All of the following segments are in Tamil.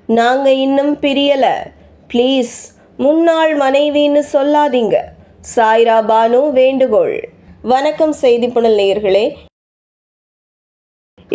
நாங்க இன்னும் பிரியல, ப்ளீஸ் முன்னாள் மனைவின்னு சொல்லாதீங்க. சாய்ரா பானு வேண்டுகோள். வணக்கம் செய்திப்புணல் நேயர்களே.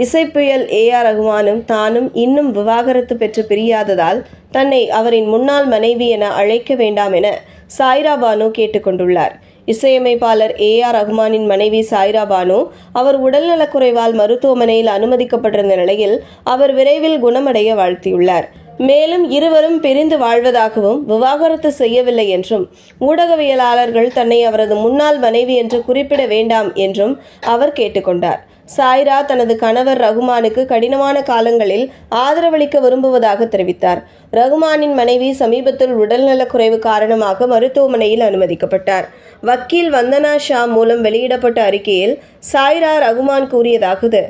இசைப்புயல் AR ரகுமானும் தானும் இன்னும் விவாகரத்து பெற்று பிரியாததால் தன்னை அவரின் முன்னாள் மனைவி என அழைக்க வேண்டாம் என சாய்ரா பானு கேட்டுக்கொண்டுள்ளார். இசையமைப்பாளர் AR ரகுமானின் மனைவி சாய்ரா பானு அவர் உடல்நலக்குறைவால் மருத்துவமனையில் அனுமதிக்கப்பட்டிருந்த நிலையில் அவர் விரைவில் குணமடைய வாழ்த்தியுள்ளார். மேலும் இருவரும் பிரிந்து வாழ்வதாகவும் விவாகரத்து செய்யவில்லை என்றும் ஊடகவியலாளர்கள் தன்னை அவரது முன்னாள் மனைவி என்று குறிப்பிட வேண்டாம் என்றும் அவர் கேட்டுக்கொண்டார். சாய்ரா தனது கணவர் ரகுமானுக்கு கடினமான காலங்களில் ஆதரவளிக்க விரும்புவதாக தெரிவித்தார். ரகுமானின் மனைவி சமீபத்தில் உடல்நலக்குறைவு காரணமாக மருத்துவமனையில் அனுமதிக்கப்பட்டார். வக்கீல் வந்தனா ஷா மூலம் வெளியிடப்பட்ட அறிக்கையில் சாய்ரா ரகுமான் கூறியதாவது: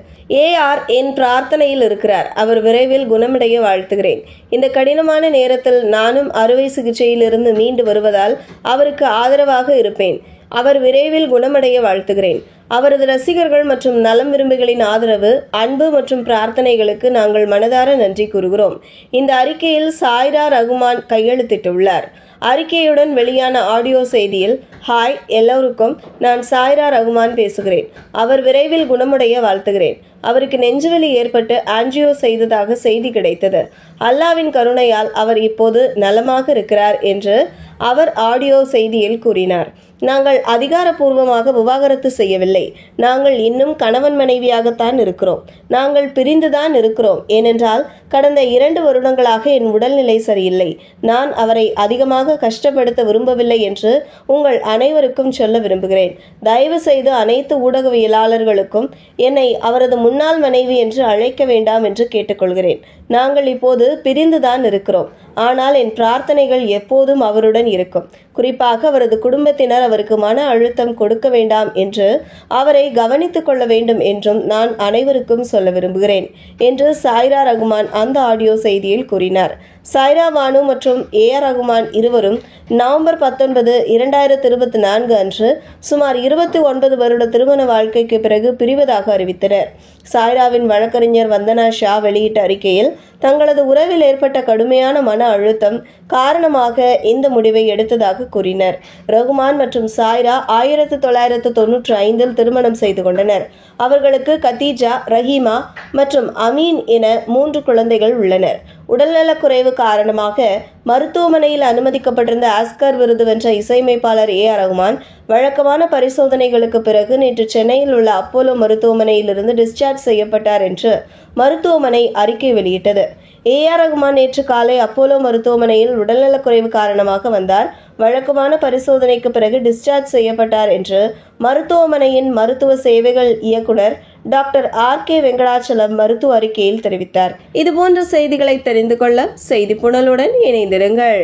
AR என் பிரார்த்தனையில் இருக்கிறார். அவர் விரைவில் குணமடைய வாழ்த்துகிறேன். இந்த கடினமான நேரத்தில் நானும் அறுவை சிகிச்சையில் இருந்து மீண்டு வருவதால் அவருக்கு ஆதரவாக இருப்பேன். அவர் விரைவில் குணமடைய வாழ்த்துகிறேன். அவரது ரசிகர்கள் மற்றும் நலம் விரும்பிகளின் ஆதரவு, அன்பு மற்றும் பிரார்த்தனைகளுக்கு நாங்கள் மனதார நன்றி கூறுகிறோம். இந்த அறிக்கையில் சாய்ரா ரகுமான் கையெழுத்திட்டுள்ளார். அறிக்கையுடன் வெளியான ஆடியோ செய்தியில், ஹாய் எல்லோருக்கும், நான் சாய்ரா ரகுமான் பேசுகிறேன். அவர் விரைவில் குணமடைய வாழ்த்துகிறேன். அவருக்கு நெஞ்சுவலி ஏற்பட்டு ஆஞ்சியோ செய்ததாக செய்தி கிடைத்தது. அல்லாவின் கருணையால் அவர் இப்போது நலமாக இருக்கிறார் என்று அவர் ஆடியோ செய்தியில் கூறினார். நாங்கள் அதிகாரப்பூர்வமாக விவாகரத்து செய்யவில்லை. நாங்கள் இன்னும் கணவன் மனைவியாகத்தான் இருக்கிறோம். நாங்கள் பிரிந்துதான் இருக்கிறோம். ஏனென்றால் கடந்த 2 வருடங்களாக என் உடல்நிலை சரியில்லை. நான் அவரை அதிகமாக கஷ்டப்படுத்த விரும்பவில்லை என்று உங்கள் அனைவருக்கும் சொல்ல விரும்புகிறேன். தயவு செய்து அனைத்து ஊடகவியலாளர்களுக்கும் என்னை அவரது முன்னாள் மனைவி என்று அழைக்க வேண்டாம் என்று கேட்டுக்கொள்கிறேன். நாங்கள் இப்போது பிரிந்துதான் இருக்கிறோம். ஆனால் என் பிரார்த்தனைகள் எப்போதும் அவருடன் இருக்கும். குறிப்பாக அவரது குடும்பத்தினர் அவருக்கு மன அழுத்தம் கொடுக்க வேண்டாம் என்று அவரை கவனித்துக் கொள்ள வேண்டும் என்றும் நான் அனைவருக்கும் சொல்ல விரும்புகிறேன் என்று சாய்ரா ரகுமான் அந்த ஆடியோ செய்தியில் கூறினார். சாய்ரா பானு மற்றும் AR ரகுமான் இருவரும் நவம்பர் 19, 2024 அன்று சுமார் 29 வருட திருமண வாழ்க்கைக்கு பிறகு பிரிவதாக அறிவித்தனர். சாய்ராவின் வழக்கறிஞர் வந்தனா ஷா வெளியிட்ட அறிக்கையில், தங்களது உறவில் ஏற்பட்ட கடுமையான மன அழுத்தம் காரணமாக இந்த முடிவை எடுத்ததாக கூறினர். ரகுமான் மற்றும் சாய்ரா 1995 திருமணம் செய்து கொண்டனர். அவர்களுக்கு கதீஜா, ரஹீமா மற்றும் அமீன் என 3 குழந்தைகள் உள்ளனர். உடல்நலக்குறைவு காரணமாக மருத்துவமனையில் அனுமதிக்கப்பட்டிருந்த ஆஸ்கர் விருது வென்ற இசையமைப்பாளர் AR ரகுமான் வழக்கமான பரிசோதனைகளுக்கு பிறகு நேற்று சென்னையில் உள்ள அப்போலோ மருத்துவமனையில் இருந்து டிஸ்சார்ஜ் செய்யப்பட்டார் என்று மருத்துவமனை அறிக்கை வெளியிட்டது. AR ரகுமான் நேற்று காலை அப்போலோ மருத்துவமனையில் உடல்நலக்குறைவு காரணமாக வந்தார். வழக்கமான பரிசோதனைக்கு பிறகு டிஸ்சார்ஜ் செய்யப்பட்டார் என்று மருத்துவமனையின் மருத்துவ சேவைகள் இயக்குனர் டாக்டர் RK வெங்கடாச்சலம் மருத்துவ அறிக்கையில் தெரிவித்தார். இதுபோன்ற செய்திகளை தெரிந்து கொள்ள செய்திப்புணலுடன் இணைந்திருங்கள்.